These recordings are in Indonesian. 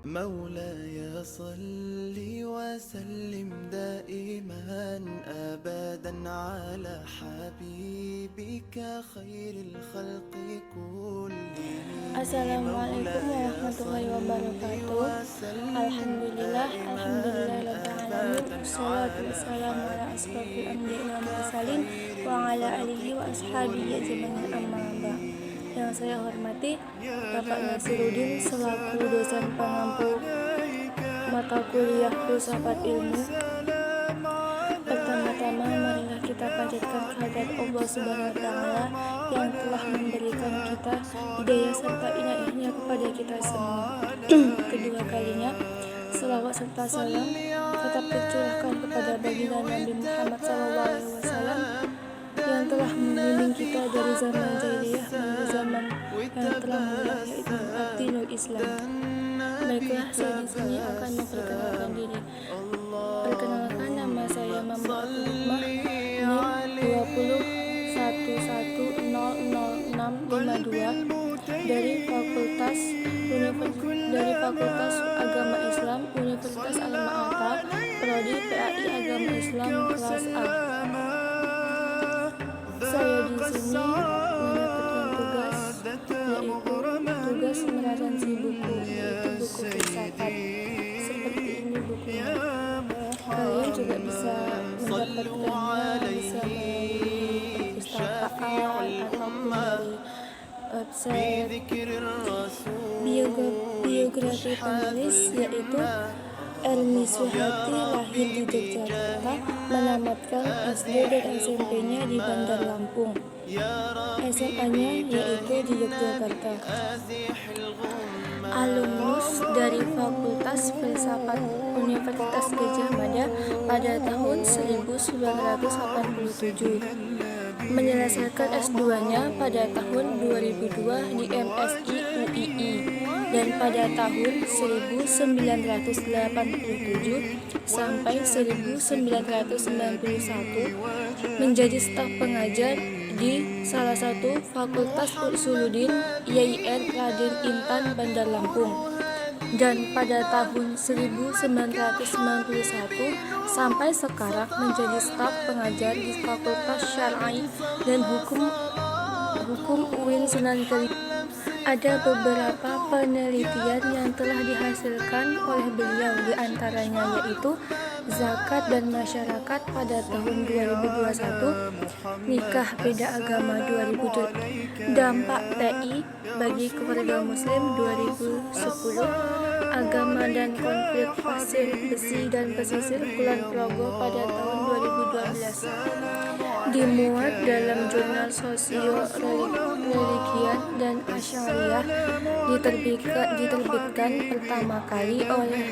مولاي صل وسلم دائما أبدا على حبيبك خير الخلق كلهم. Assalamualaikum warahmatullahi wabarakatuh. Alhamdulillah rabbil alamin. Wassalatu wassalamu ala asrofil anbiya'i wal mursalin wa ala alihi wa ashabihi ajmain, amma ba'd. Yang saya hormati Bapak Nasiruddin selaku dosen pengampu mata kuliah Filsafat Ilmu. Pertama-tama marilah kita panjatkan kehadirat Allah Subhanahu wa taala yang telah memberikan kita hidayah serta inayahnya kepada kita semua. Kedua kalinya, selawat serta salam tetap tercurahkan kepada baginda Nabi Muhammad SAW yang telah membimbing kita dari zaman jahiliyah menuju zaman yang telah mulia, yaitu Dinul Islam. Baiklah, saya di sini akan memperkenalkan diri. Perkenalkan, nama saya Mama Abdul Hikmah, NIM 20100652 dari Fakultas Agama Islam Universitas Al-Ma'ata, Prodi PAI Agama Islam kelas A. Saya di sini mendapatkan tugas, yaitu tugas meresensi buku, yaitu buku filsafat. Seperti ini bukunya. Kalian juga bisa mendapatkannya bisa melalui perpustakaan ataupun dari website. Biografi penulis yaitu Ermi Suhati, lahir di Yogyakarta, menamatkan SD dan SMP-nya di Bandar Lampung. SMA-nya yaitu di Yogyakarta. Alumnus dari Fakultas Filsafat Universitas Gadjah Mada pada tahun 1987. Menyelesaikan S2-nya pada tahun 2002 di MSI UII dan pada tahun 1987 sampai 1991 menjadi staf pengajar di salah satu Fakultas Usuluddin YIN Raden Intan Bandar Lampung, dan pada tahun 1991 sampai sekarang menjadi staf pengajar di Fakultas Syar'i dan Hukum UIN Sunan Kalijaga. Ada beberapa penelitian yang telah dihasilkan oleh beliau, diantaranya yaitu zakat dan masyarakat pada tahun 2021, nikah beda agama 2002, dampak TI bagi keluarga muslim 2010, agama dan konflik pasir besi dan pesisir Kulon Progo pada tahun 2012. Dimuat dalam jurnal Sosio Religian dan Asyariah, diterbitkan pertama kali oleh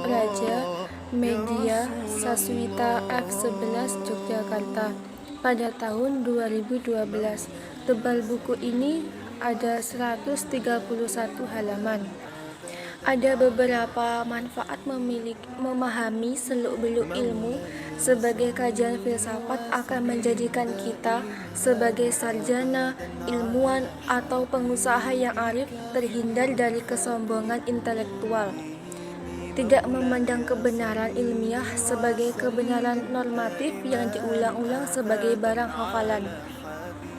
Praja Media Saswita F11 Yogyakarta pada tahun 2012. Tebal buku ini ada 131 halaman. Ada beberapa manfaat memahami seluk-beluk ilmu. Sebagai kajian filsafat akan menjadikan kita sebagai sarjana, ilmuwan, atau pengusaha yang arif terhindar dari kesombongan intelektual. Tidak memandang kebenaran ilmiah sebagai kebenaran normatif yang diulang-ulang sebagai barang hafalan.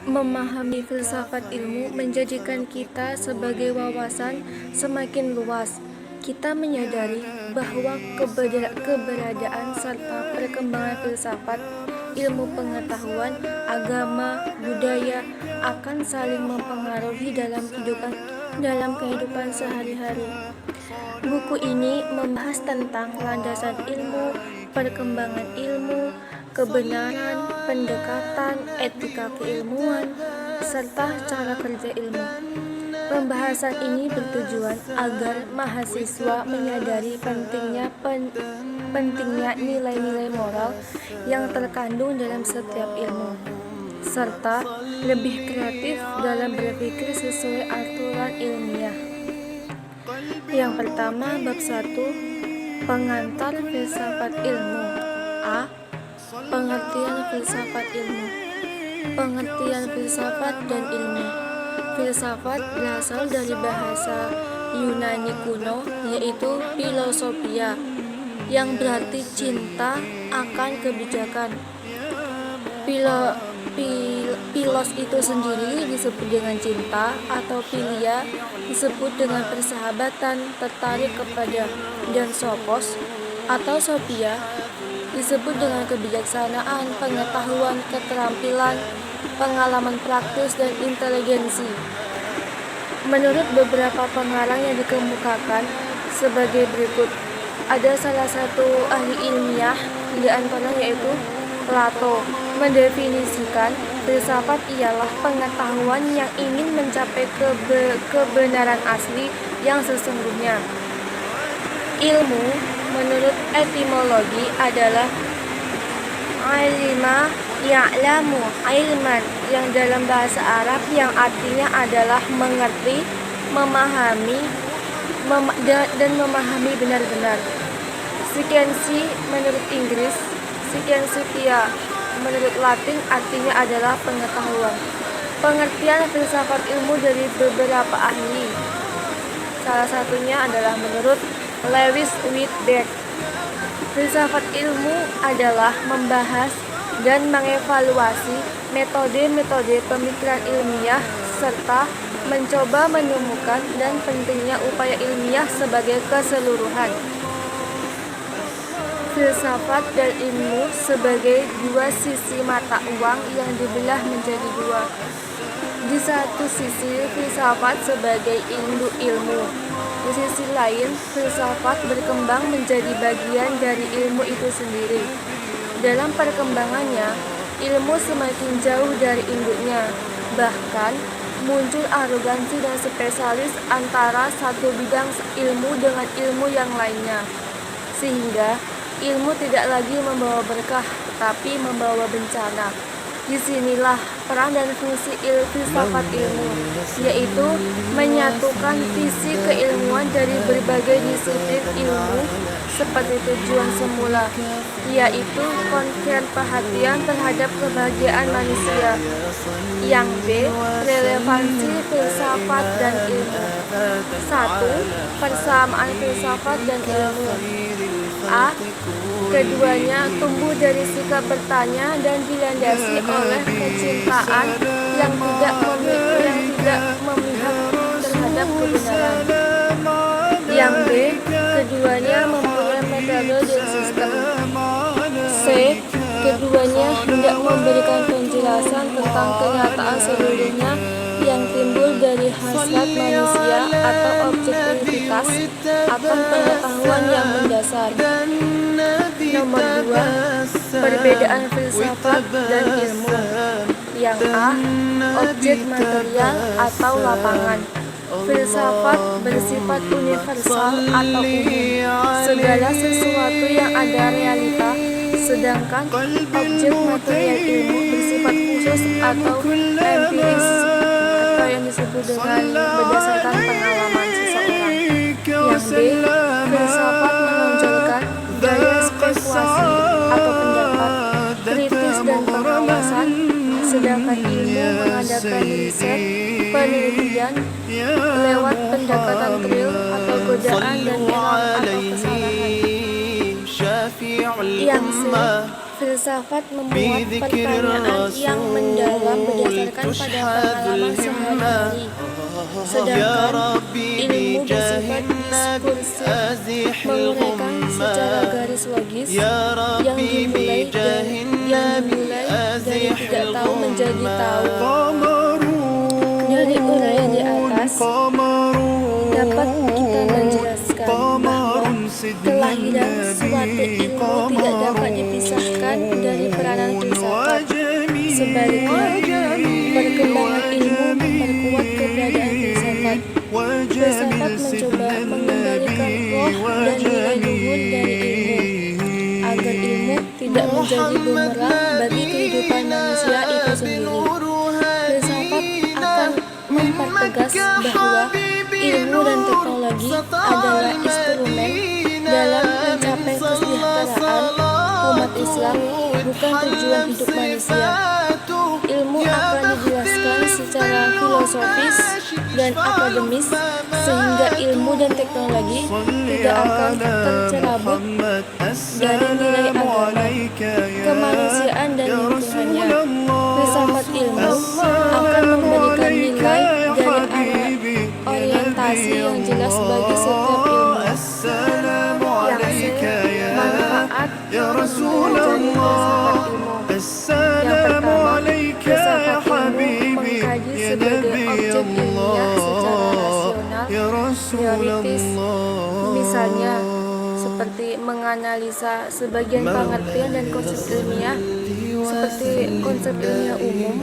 Memahami filsafat ilmu menjadikan kita sebagai wawasan semakin luas. Kita menyadari bahwa keberadaan serta perkembangan filsafat, ilmu pengetahuan, agama, budaya akan saling mempengaruhi dalam kehidupan sehari-hari. Buku ini membahas tentang landasan ilmu, perkembangan ilmu, kebenaran, pendekatan, etika keilmuan, serta cara kerja ilmu. Pembahasan ini bertujuan agar mahasiswa menyadari pentingnya nilai-nilai moral yang terkandung dalam setiap ilmu, serta lebih kreatif dalam berpikir sesuai aturan ilmiah. Yang pertama, bab 1, pengantar filsafat ilmu. A. Pengertian filsafat ilmu. Pengertian filsafat dan ilmu. Filsafat berasal dari bahasa Yunani kuno, yaitu Philosophia, yang berarti cinta akan kebijakan. Philos itu sendiri disebut dengan cinta, atau philia disebut dengan persahabatan, tertarik kepada, dan sophos atau sophia disebut dengan kebijaksanaan, pengetahuan, keterampilan, pengalaman praktis, dan inteligensi. Menurut beberapa pengarang yang dikemukakan sebagai berikut, ada salah satu ahli ilmiah di antaranya yaitu Plato, mendefinisikan filsafat ialah pengetahuan yang ingin mencapai kebenaran asli yang sesungguhnya. Ilmu menurut etimologi adalah ilma ya'lamu ilman, yang dalam bahasa Arab yang artinya adalah mengerti, memahami, dan memahami benar-benar. Scientia menurut Inggris, scientia menurut Latin artinya adalah pengetahuan. Pengertian filsafat ilmu dari beberapa ahli, salah satunya adalah menurut Lewis Whitbeck. Filsafat ilmu adalah membahas dan mengevaluasi metode-metode pemikiran ilmiah serta mencoba menemukan dan pentingnya upaya ilmiah sebagai keseluruhan. Filsafat dan ilmu sebagai dua sisi mata uang yang dibelah menjadi dua. Di satu sisi, filsafat sebagai induk ilmu. Di sisi lain, filsafat berkembang menjadi bagian dari ilmu itu sendiri. Dalam perkembangannya, ilmu semakin jauh dari induknya. Bahkan, muncul arogansi dan spesialis antara satu bidang ilmu dengan ilmu yang lainnya. Sehingga, ilmu tidak lagi membawa berkah, tetapi membawa bencana. Disinilah peran dan fungsi filsafat ilmu, yaitu menyatukan visi keilmuan dari berbagai disiplin ilmu seperti tujuan semula, yaitu konsen perhatian terhadap kebahagiaan manusia. Yang B, relevansi filsafat dan ilmu. 1. Persamaan filsafat dan ilmu. A. Keduanya tumbuh dari sikap bertanya dan dilandasi oleh kecintaan yang tidak memihak terhadap kebenaran. Yang B. Keduanya mempunyai metode dan sistem. C. Keduanya hendak memberikan penjelasan tentang kenyataan seluruhnya yang timbul dari hasrat manusia atau objektivitas akan pengetahuan yang mendasar. Nomor 2. Perbedaan filsafat dan ilmu. Yang A. Objek material atau lapangan. Filsafat bersifat universal atau umum, segala sesuatu yang ada realita, sedangkan objek material ilmu bersifat khusus atau empiris, atau yang disebut dengan berdasarkan pengalaman seseorang. Yang B. Filsafat menonjolkan gaya spekulasi atau pendapat kritis dan pengawasan, sedangkan ilmu mengadakan riset, penelitian lewat pendekatan real atau godaan dan error atau kesalahan. Yang C. Filsafat membuat pertanyaan yang mendalam berdasarkan pada pengalaman sehari-hari, sedangkan ilmu bersifat diskursif, menguraikan secara garis logis yang dimulai dari tidak tahu menjadi tahu. Dari uraian di atas dapat kita menjelaskan bahwa kelahiran suatu ilmu tidak dapat dipisahkan dari peranan filsafat. Sebaliknya, perkembangan ilmu memperkuat keberadaan filsafat. Filsafat mencoba mengembalikan roh dan nilai luhur dari ilmu, agar ilmu tidak menjadi bumerang bagi kehidupan manusia itu sendiri. Filsafat akan mempertegas bahwa ilmu dan teknologi adalah instrumen dalam mencapai kesejahteraan umat Islam, bukan tujuan hidup manusia. Ilmu akan dijelaskan secara filosofis dan akademis sehingga ilmu dan teknologi tidak akan tercerabut dari nilai agama, kemanusiaan dan lingkungannya. Filsafat ilmu akan memberikan nilai dari orientasi yang jelas bagi setiap ilmu. Manfaat mempelajari filsafat ilmu. Yang pertama, filsafat ilmu mengkaji sebagai objek ilmiah secara rasional, teoritis, misalnya seperti menganalisa sebagian pengertian dan konsep ilmiah, seperti konsep ilmiah umum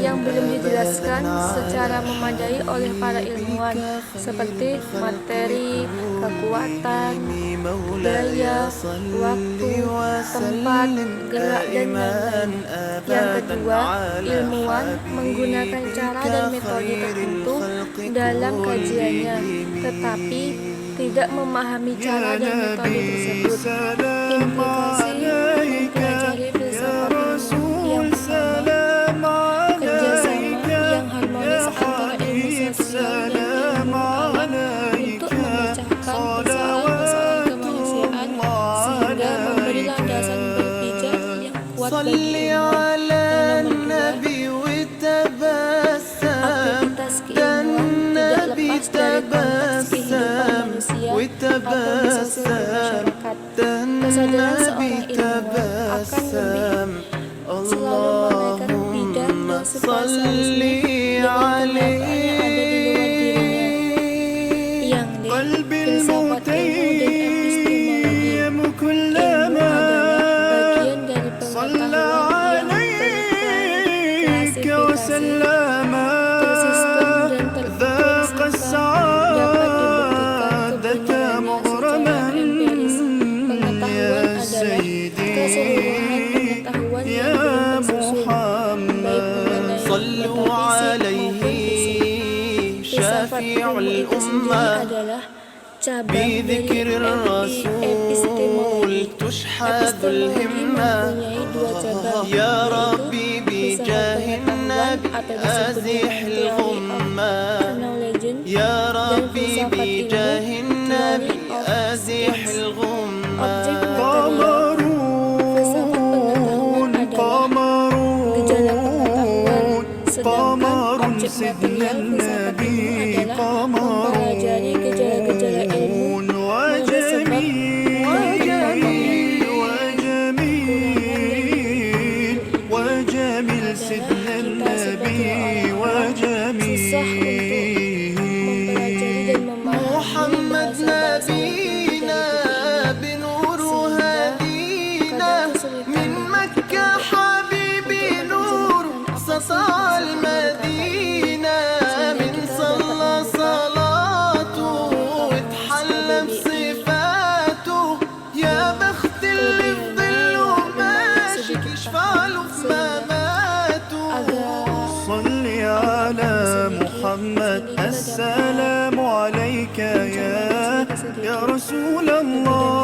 yang belum dijelaskan secara memadai oleh para ilmuwan, seperti materi, kekuatan, daya, waktu, tempat, gerak, dan lain-lain. Yang kedua, ilmuwan menggunakan cara dan metode tertentu dalam kajiannya, tetapi tidak memahami cara dan metode tersebut. Implikasi mempelajari filsafat ilmu yang pertama, kerjasama yang harmonis antara ilmu sosial dan ilmu alam untuk memecahkan persoalan-persoalan kemanusiaan sehingga memberi landasan berpijak yang kuat bagi ilmuwan. Aktivitas keilmuan tidak lepas dari konteks kehidupan manusia atau di sosial masyarakat. Kesadaran seorang ilmuwan akan lebih selalu menaikkan pidato sepuasa Wisnu dengan kenyataan yang ada di luar dirinya. Yang D. Filsafat ilmu dan epistemologi. Ilmu adalah bagian dari pengetahuan yang terklasifikasi, tersistem dan terstruktur serta dapat dibuktikan kebenarannya secara empiris. Pengetahuan adalah keseluruhan pengetahuan yang belum tersusun, baik mengenai metafisik maupun fisik. Filsafat ilmu itu sendiri adalah cabang dari epistemologi. Epistemologi mempunyai dua cabang, yaitu filsafat pengetahuan atau disebut dengan theory of knowledge dan filsafat ilmu theory of science. Objek material filsafat pengetahuan adalah gejala pengetahuan, sedangkan objek material filsafat ilmu adalah mempelajari gejala-gejala ilmu mengenai sebab dan susah untuk mempelajari dan memahami bahasa-bahasa yang tidak السلام عليك يا رسول الله.